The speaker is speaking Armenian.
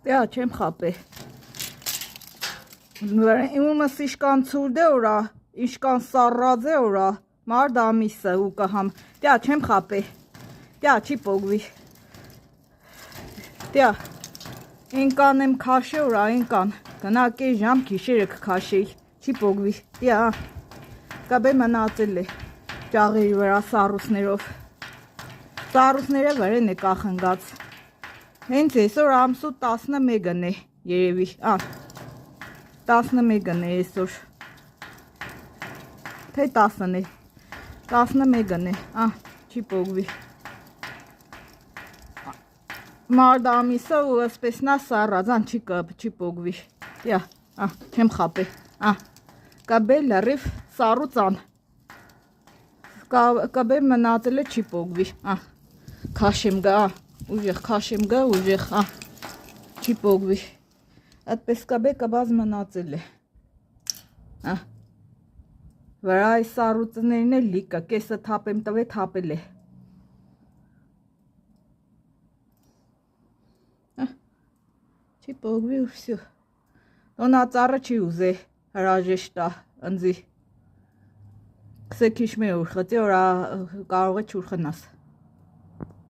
Դե չեմ խապե։ Իմումս իշկան ցուրդե օրա, իշկան սառած է օրա, մարդ ամիսը ու կհամ։ Դե չեմ խապե։ Դե չի պոգվի։ Դե ինկան եմ քաշե օրա ինկան։ Գնակե ժամ գիշերը կքաշեի, չի պոգվի։ Դե կաբե մնացել է ճաղերի վրա սառուսներով։ Սառուսները վրեն է կախնգած։ Հենց այսօր ամսու 11-ն է երևի, 11-ն է այսօր, թե 10-ն է, 11-ն է, չի պոգվի, մարդ ամիսը ու ասպեսնա սառազան չի պոգվի, չեմ խապե, կաբե լրիվ սառուծան, կաբե մնացել է չի պոգվի, քաշեմ գա, ուժեղ քաշեմ գա, ուժեղ, չի պոգվի, այդպես կաբե կբազ մնացել է, վրա այս սառուծներն է լիկը, կեսը թապեմ տվե թապել է, չի պոգվի ու վսյու, տոնածառը չի ուզե, հրաժեշտա, ընձի, կսե քիշ մե ուր խծի որա կարող է չուր խնաս,